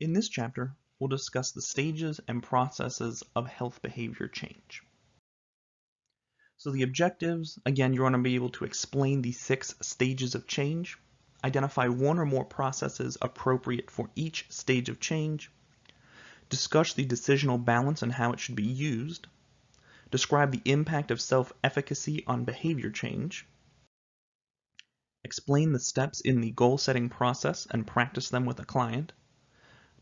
In this chapter, we'll discuss the stages and processes of health behavior change. So the objectives, again, you're going to be able to explain the 6 stages of change, identify one or more processes appropriate for each stage of change, discuss the decisional balance and how it should be used, describe the impact of self-efficacy on behavior change, explain the steps in the goal-setting process and practice them with a client,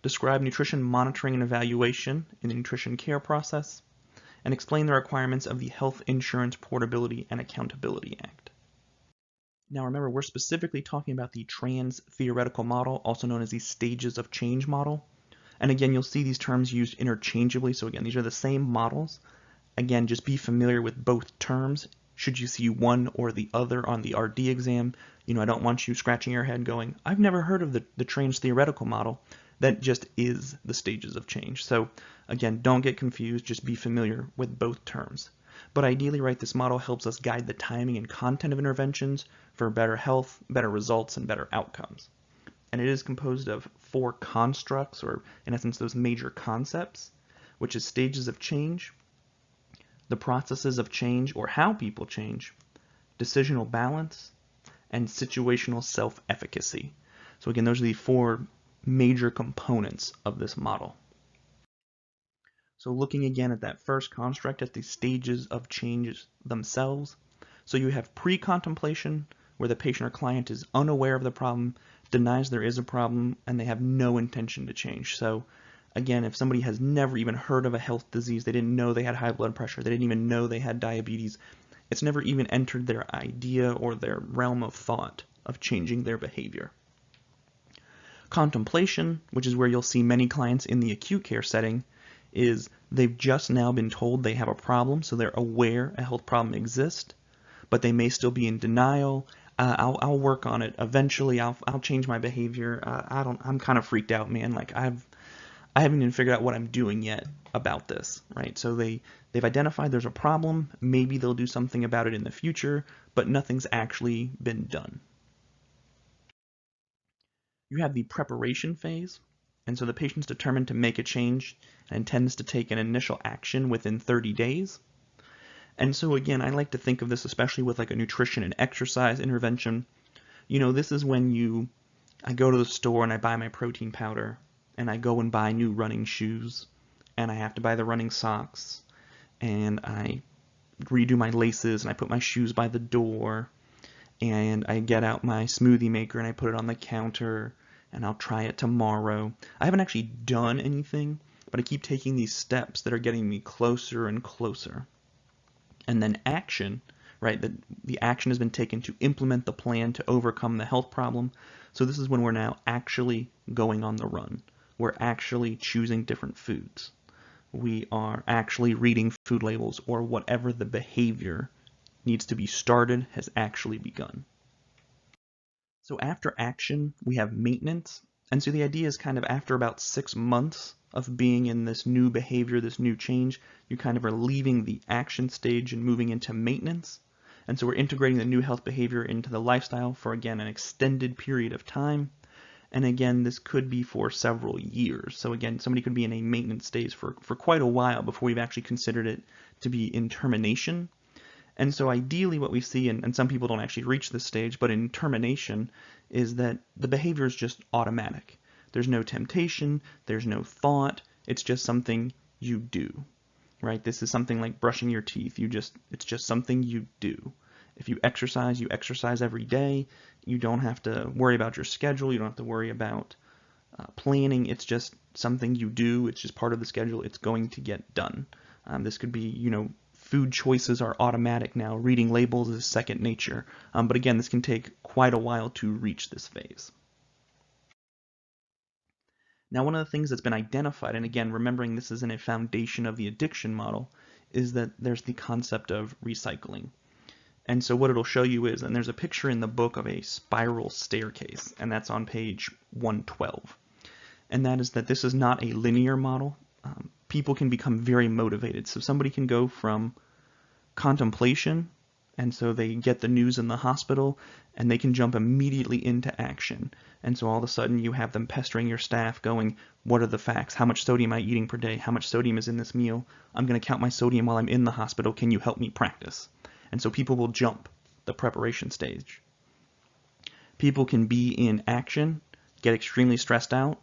describe nutrition monitoring and evaluation in the nutrition care process, and explain the requirements of the Health Insurance Portability and Accountability Act. Now remember, we're specifically talking about the trans-theoretical model, also known as the stages of change model. And again, you'll see these terms used interchangeably. So again, these are the same models. Again, just be familiar with both terms. Should you see one or the other on the RD exam, I don't want you scratching your head going, I've never heard of the trans-theoretical model. That just is the stages of change. So again, don't get confused, just be familiar with both terms. But ideally, right, this model helps us guide the timing and content of interventions for better health, better results, and better outcomes. And it is composed of 4 constructs, or in essence, those major concepts, which is stages of change, the processes of change or how people change, decisional balance, and situational self-efficacy. So again, those are the 4 major components of this model. So looking again at that first construct at the stages of change themselves. So you have pre-contemplation, where the patient or client is unaware of the problem, denies there is a problem, and they have no intention to change. So again, if somebody has never even heard of a health disease, they didn't know they had high blood pressure, they didn't even know they had diabetes, it's never even entered their idea or their realm of thought of changing their behavior. Contemplation, which is where you'll see many clients in the acute care setting, is they've just now been told they have a problem, so they're aware a health problem exists, but they may still be in denial. I'll work on it eventually. I'll change my behavior. I'm kind of freaked out, man. Like I haven't even figured out what I'm doing yet about this, right? So they've identified there's a problem. Maybe they'll do something about it in the future, but nothing's actually been done. You have the preparation phase, and so the patient's determined to make a change and intends to take an initial action within 30 days. And so again, I like to think of this especially with like a nutrition and exercise intervention. This is when I go to the store and I buy my protein powder, and I go and buy new running shoes, and I have to buy the running socks, and I redo my laces, and I put my shoes by the door, and I get out my smoothie maker and I put it on the counter, and I'll try it tomorrow. I haven't actually done anything, but I keep taking these steps that are getting me closer and closer. And then action, right? The action has been taken to implement the plan to overcome the health problem. So this is when we're now actually going on the run. We're actually choosing different foods. We are actually reading food labels, or whatever the behavior needs to be started has actually begun. So after action, we have maintenance. And so the idea is kind of after about 6 months of being in this new behavior, this new change, you kind of are leaving the action stage and moving into maintenance. And so we're integrating the new health behavior into the lifestyle for, again, an extended period of time. And again, this could be for several years. So again, somebody could be in a maintenance stage for quite a while before we've actually considered it to be in termination. And so ideally what we see, and some people don't actually reach this stage, but in termination, is that the behavior is just automatic. There's no temptation, there's no thought, it's just something you do, right? This is something like brushing your teeth. It's just something you do. If you exercise every day. You don't have to worry about your schedule, you don't have to worry about planning. It's just something you do, it's just part of the schedule, it's going to get done. This could be, food choices are automatic now. Reading labels is second nature. But again, this can take quite a while to reach this phase. Now, one of the things that's been identified, and again, remembering this is in a foundation of the addiction model, is that there's the concept of recycling. And so what it'll show you is, and there's a picture in the book of a spiral staircase, and that's on page 112. And that is that this is not a linear model. People can become very motivated. So somebody can go from contemplation And so they get the news in the hospital and they can jump immediately into action. And so all of a sudden you have them pestering your staff going, what are the facts? How much sodium am I eating per day? How much sodium is in this meal? I'm going to count my sodium while I'm in the hospital. Can you help me practice? And so people will jump the preparation stage. People can be in action, get extremely stressed out,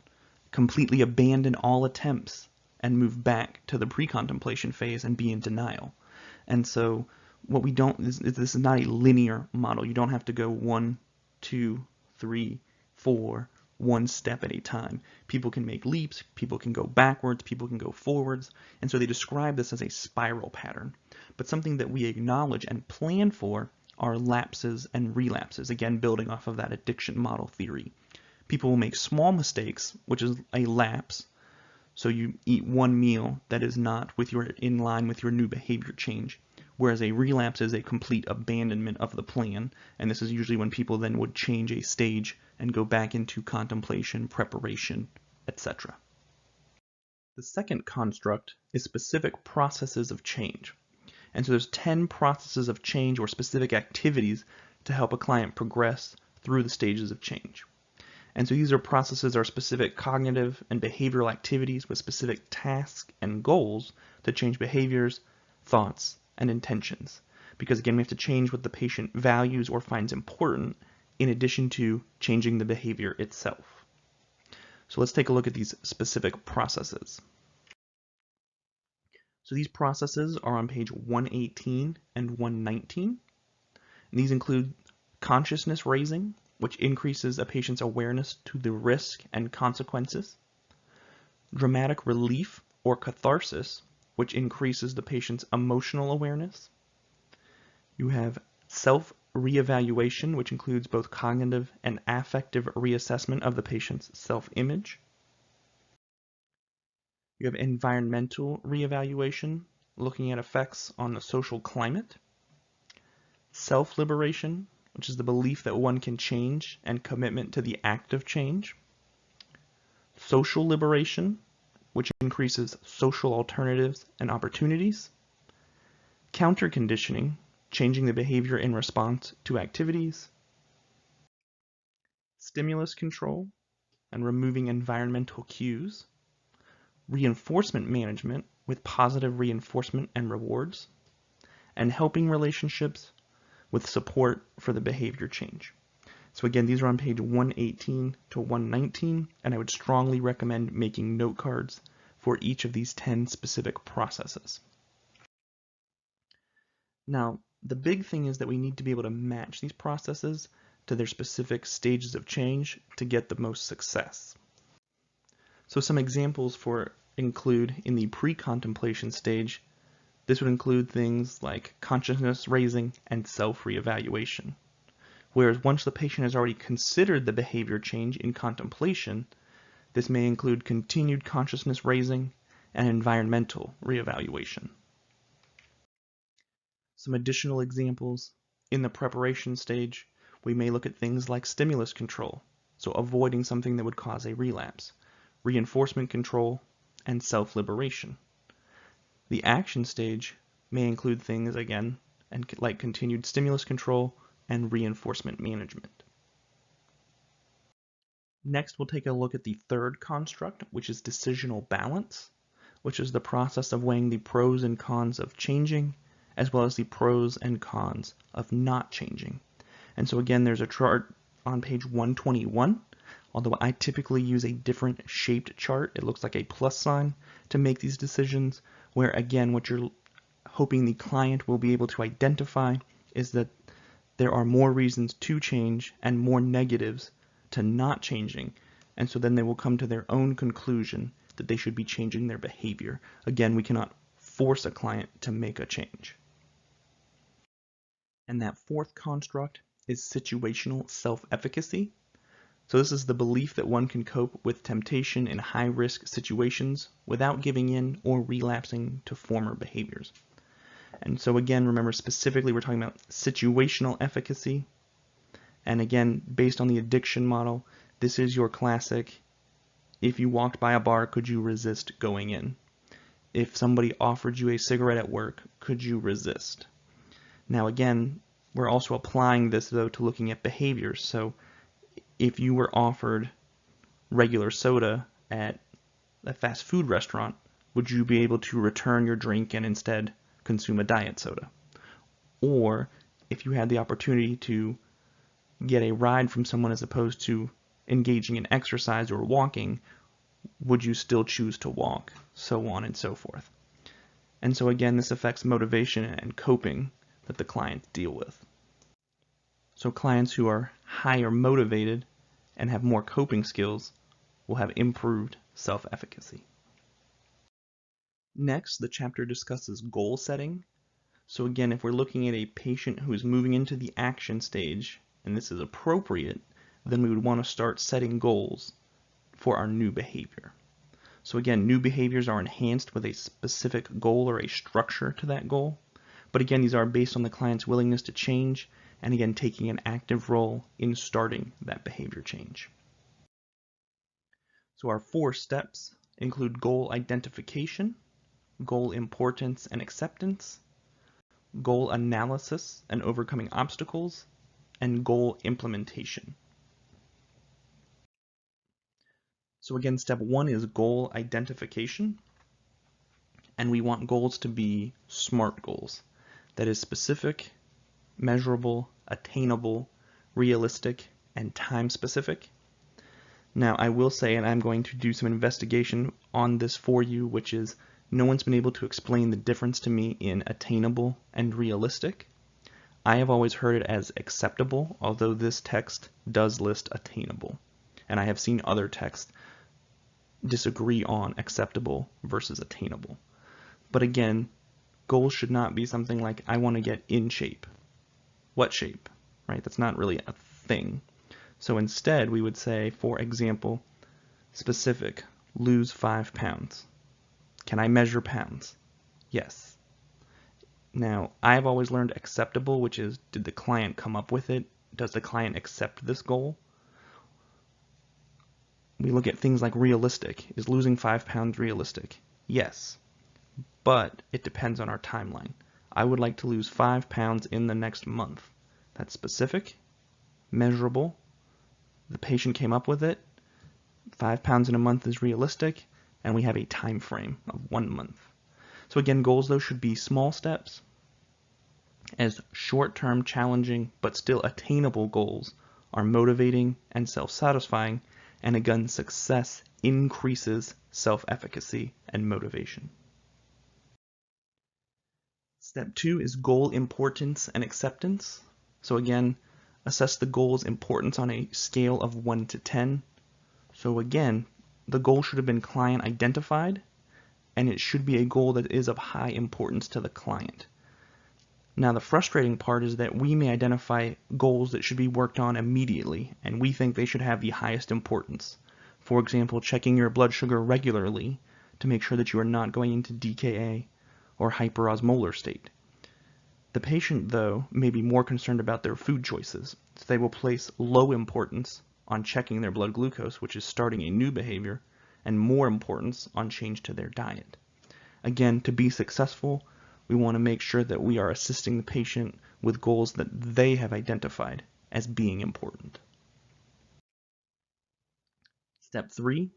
completely abandon all attempts, and move back to the pre-contemplation phase and be in denial. And so what we don't, this is not a linear model. You don't have to go 1, 2, 3, 4, one step at a time. People can make leaps, people can go backwards, people can go forwards, and so they describe this as a spiral pattern. But something that we acknowledge and plan for are lapses and relapses, again building off of that addiction model theory. People will make small mistakes, which is a lapse. So you eat one meal that is not in line with your new behavior change, whereas a relapse is a complete abandonment of the plan, and this is usually when people then would change a stage and go back into contemplation, preparation, etc. The second construct is specific processes of change. And so there's 10 processes of change or specific activities to help a client progress through the stages of change. And so these processes are specific cognitive and behavioral activities with specific tasks and goals to change behaviors, thoughts, and intentions. Because again, we have to change what the patient values or finds important in addition to changing the behavior itself. So let's take a look at these specific processes. So these processes are on page 118 and 119. And these include consciousness raising, which increases a patient's awareness to the risk and consequences. Dramatic relief or catharsis, which increases the patient's emotional awareness. You have self-reevaluation, which includes both cognitive and affective reassessment of the patient's self-image. You have environmental reevaluation, looking at effects on the social climate. Self-liberation, which is the belief that one can change and commitment to the act of change. Social liberation, which increases social alternatives and opportunities. Counter-conditioning, changing the behavior in response to activities. Stimulus control and removing environmental cues. Reinforcement management with positive reinforcement and rewards. And helping relationships with support for the behavior change. So again, these are on page 118 to 119, and I would strongly recommend making note cards for each of these 10 specific processes. Now, the big thing is that we need to be able to match these processes to their specific stages of change to get the most success. So some examples include in the pre-contemplation stage, this would include things like consciousness raising and self-reevaluation. Whereas once the patient has already considered the behavior change in contemplation, this may include continued consciousness raising and environmental reevaluation. Some additional examples in the preparation stage, we may look at things like stimulus control, so avoiding something that would cause a relapse, reinforcement control, and self-liberation. The action stage may include things, again, like continued stimulus control and reinforcement management. Next, we'll take a look at the third construct, which is decisional balance, which is the process of weighing the pros and cons of changing, as well as the pros and cons of not changing. And so again, there's a chart on page 121, although I typically use a different shaped chart. It looks like a plus sign to make these decisions, where again, what you're hoping the client will be able to identify is that there are more reasons to change and more negatives to not changing. And so then they will come to their own conclusion that they should be changing their behavior. Again, we cannot force a client to make a change. And that fourth construct is situational self-efficacy. So this is the belief that one can cope with temptation in high-risk situations without giving in or relapsing to former behaviors. And so again, remember specifically we're talking about situational efficacy. And again, based on the addiction model, this is your classic, if you walked by a bar, could you resist going in? If somebody offered you a cigarette at work, could you resist? Now again, we're also applying this though to looking at behaviors. So if you were offered regular soda at a fast food restaurant, would you be able to return your drink and instead consume a diet soda? Or if you had the opportunity to get a ride from someone as opposed to engaging in exercise or walking, would you still choose to walk? So on and so forth. And so again, this affects motivation and coping that the clients deal with. So clients who are higher motivated and have more coping skills will have improved self-efficacy. Next, the chapter discusses goal setting. So again, if we're looking at a patient who is moving into the action stage, and this is appropriate, then we would want to start setting goals for our new behavior. So again, new behaviors are enhanced with a specific goal or a structure to that goal. But again, these are based on the client's willingness to change, and again, taking an active role in starting that behavior change. So our 4 steps include goal identification, goal importance and acceptance, goal analysis and overcoming obstacles, and goal implementation. So again, step 1 is goal identification, and we want goals to be SMART goals. That is specific, measurable, attainable, realistic, and time specific. Now I will say, and I'm going to do some investigation on this for you, which is no one's been able to explain the difference to me in attainable and realistic. I have always heard it as acceptable, although this text does list attainable. And I have seen other texts disagree on acceptable versus attainable. But again, goals should not be something like, I want to get in shape. What shape? Right? That's not really a thing. So instead, we would say, for example, specific, lose 5 pounds. Can I measure pounds? Yes. Now, I've always learned acceptable, which is, did the client come up with it? Does the client accept this goal? We look at things like realistic. Is losing 5 pounds realistic? Yes. But it depends on our timeline. I would like to lose 5 pounds in the next month. That's specific, measurable. The patient came up with it. 5 pounds in a month is realistic, and we have a time frame of 1 month. So again, goals though should be small steps, as short-term challenging but still attainable goals are motivating and self-satisfying, and again, success increases self-efficacy and motivation. Step 2 is goal importance and acceptance. So again, assess the goal's importance on a scale of 1 to 10. So again, the goal should have been client identified, and it should be a goal that is of high importance to the client. Now the frustrating part is that we may identify goals that should be worked on immediately, and we think they should have the highest importance. For example, checking your blood sugar regularly to make sure that you are not going into DKA or hyperosmolar state. The patient, though, may be more concerned about their food choices, so they will place low importance on checking their blood glucose, which is starting a new behavior, and more importance on change to their diet. Again, to be successful, we want to make sure that we are assisting the patient with goals that they have identified as being important. Step 3,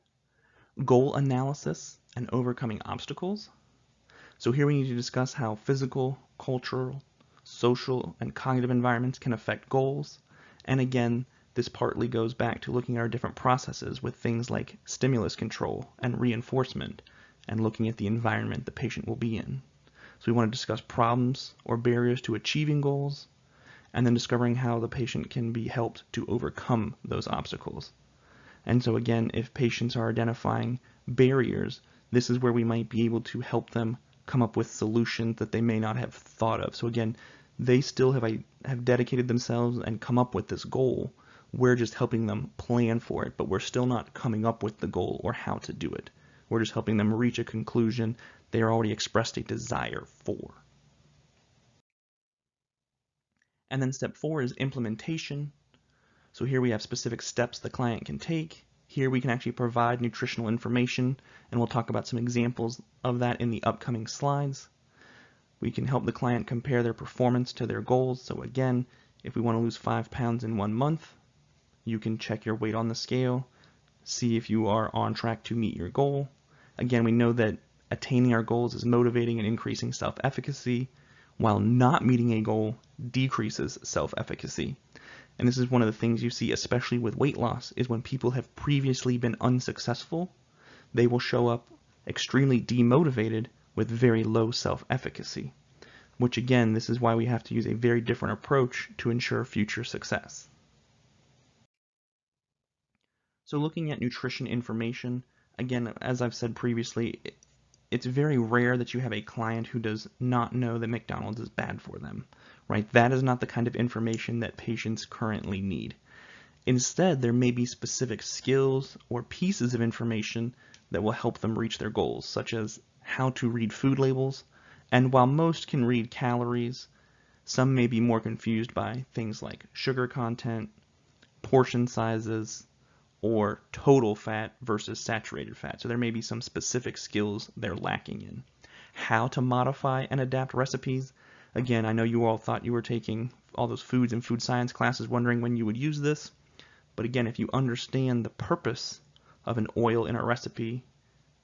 goal analysis and overcoming obstacles. So here we need to discuss how physical, cultural, social, and cognitive environments can affect goals. And again, this partly goes back to looking at our different processes with things like stimulus control and reinforcement, and looking at the environment the patient will be in. So we want to discuss problems or barriers to achieving goals, and then discovering how the patient can be helped to overcome those obstacles. And so again, if patients are identifying barriers, this is where we might be able to help them come up with solutions that they may not have thought of. So again, they still have dedicated themselves and come up with this goal. We're just helping them plan for it, but we're still not coming up with the goal or how to do it. We're just helping them reach a conclusion they are already expressed a desire for. And then step 4 is implementation. So here we have specific steps the client can take. Here we can actually provide nutritional information, and we'll talk about some examples of that in the upcoming slides. We can help the client compare their performance to their goals. So again, if we want to lose 5 pounds in 1 month, you can check your weight on the scale, see if you are on track to meet your goal. Again, we know that attaining our goals is motivating and increasing self-efficacy, while not meeting a goal decreases self-efficacy. And this is one of the things you see, especially with weight loss, is when people have previously been unsuccessful, they will show up extremely demotivated with very low self-efficacy, which again, this is why we have to use a very different approach to ensure future success. So looking at nutrition information, again, as I've said previously, it's very rare that you have a client who does not know that McDonald's is bad for them, right? That is not the kind of information that patients currently need. Instead, there may be specific skills or pieces of information that will help them reach their goals, such as how to read food labels, and while most can read calories, some may be more confused by things like sugar content, portion sizes, or total fat versus saturated fat. So there may be some specific skills they're lacking in. How to modify and adapt recipes. Again, I know you all thought you were taking all those foods and food science classes wondering when you would use this. But again, if you understand the purpose of an oil in a recipe,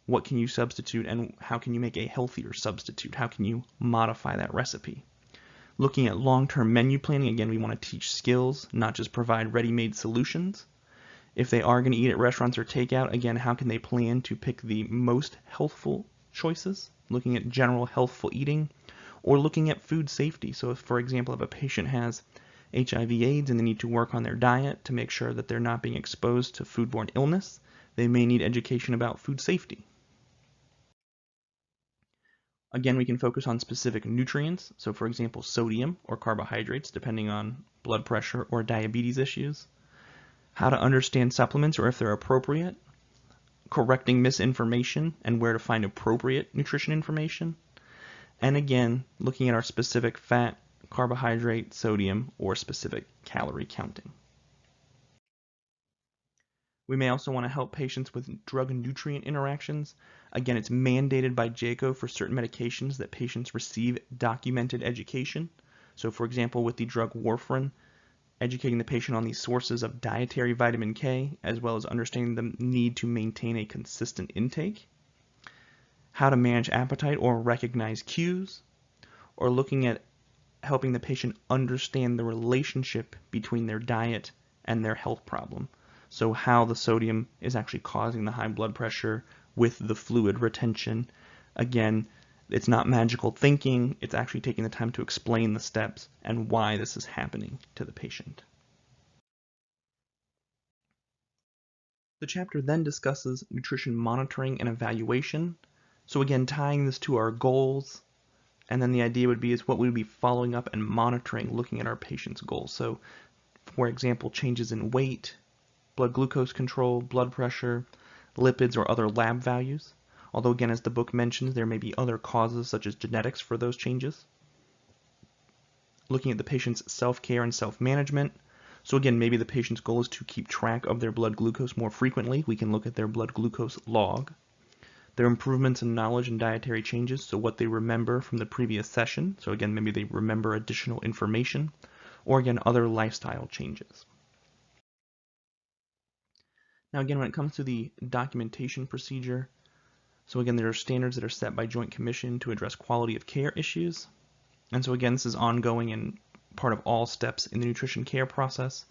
what can you substitute and how can you make a healthier substitute? How can you modify that recipe? Looking at long-term menu planning, again, we want to teach skills, not just provide ready-made solutions. If they are going to eat at restaurants or takeout, again, how can they plan to pick the most healthful choices? Looking at general healthful eating, or looking at food safety. So if, for example, if a patient has HIV/AIDS and they need to work on their diet to make sure that they're not being exposed to foodborne illness, they may need education about food safety. Again, we can focus on specific nutrients, so for example, sodium or carbohydrates, depending on blood pressure or diabetes issues. How to understand supplements or if they're appropriate, correcting misinformation and where to find appropriate nutrition information, and again, looking at our specific fat, carbohydrate, sodium, or specific calorie counting. We may also want to help patients with drug-nutrient interactions. Again, it's mandated by JCAHO for certain medications that patients receive documented education. So for example, with the drug warfarin, educating the patient on the sources of dietary vitamin K, as well as understanding the need to maintain a consistent intake. How to manage appetite or recognize cues, or looking at helping the patient understand the relationship between their diet and their health problem. So how the sodium is actually causing the high blood pressure with the fluid retention. Again, it's not magical thinking, it's actually taking the time to explain the steps and why this is happening to the patient. The chapter then discusses nutrition monitoring and evaluation. So again, tying this to our goals, and then the idea would be is what we would be following up and monitoring, looking at our patient's goals. So for example, changes in weight, blood glucose control, blood pressure, lipids, or other lab values. Although again, as the book mentions, there may be other causes such as genetics for those changes. Looking at the patient's self-care and self-management. So again, maybe the patient's goal is to keep track of their blood glucose more frequently. We can look at their blood glucose log. Their improvements in knowledge and dietary changes, so what they remember from the previous session. So again, maybe they remember additional information, or again, other lifestyle changes. Now again, when it comes to the documentation procedure, so again, there are standards that are set by Joint Commission to address quality of care issues. And so again, this is ongoing and part of all steps in the nutrition care process.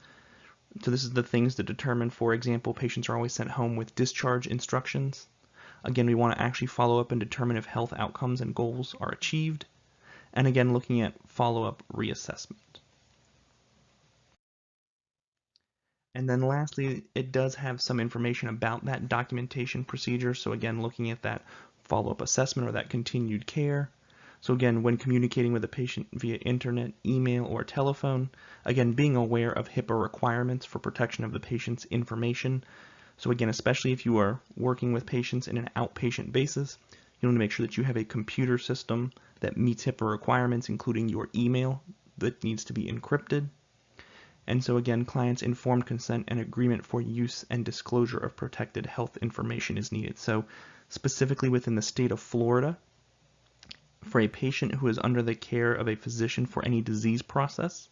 So this is the things that determine, for example, patients are always sent home with discharge instructions. Again, we want to actually follow up and determine if health outcomes and goals are achieved. And again, looking at follow-up reassessment. And then lastly, it does have some information about that documentation procedure. So again, looking at that follow-up assessment or that continued care. So again, when communicating with a patient via internet, email, or telephone, again, being aware of HIPAA requirements for protection of the patient's information. So again, especially if you are working with patients in an outpatient basis, you want to make sure that you have a computer system that meets HIPAA requirements, including your email that needs to be encrypted. And so again, clients' informed consent and agreement for use and disclosure of protected health information is needed. So specifically within the state of Florida, For a patient who is under the care of a physician for any disease process,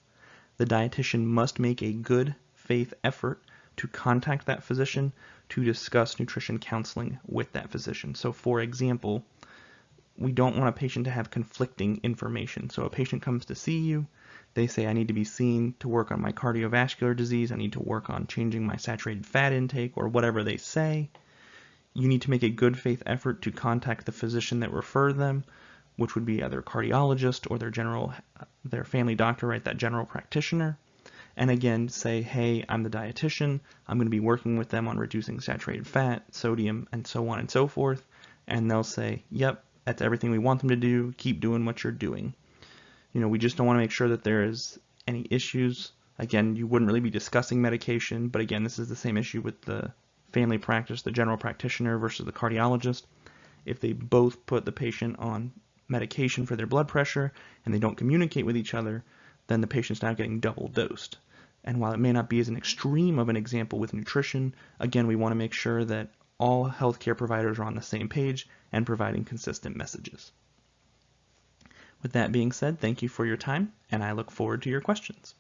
the dietitian must make a good faith effort to contact that physician to discuss nutrition counseling with that physician. So for example, we don't want a patient to have conflicting information. So a patient comes to see you, they say, I need to be seen to work on my cardiovascular disease, I need to work on changing my saturated fat intake, or whatever they say. You need to make a good faith effort to contact the physician that referred them, which would be either a cardiologist or their family doctor, right, that general practitioner. And again, say, hey, I'm the dietitian, I'm going to be working with them on reducing saturated fat, sodium, and so on and so forth. And they'll say, yep, that's everything we want them to do, keep doing what you're doing. We just don't want to make sure that there is any issues. Again, you wouldn't really be discussing medication, but again, this is the same issue with the family practice, the general practitioner versus the cardiologist. If they both put the patient on medication for their blood pressure and they don't communicate with each other, then the patient's now getting double dosed. And while it may not be as an extreme of an example with nutrition, again, we want to make sure that all healthcare providers are on the same page and providing consistent messages. With that being said, thank you for your time, and I look forward to your questions.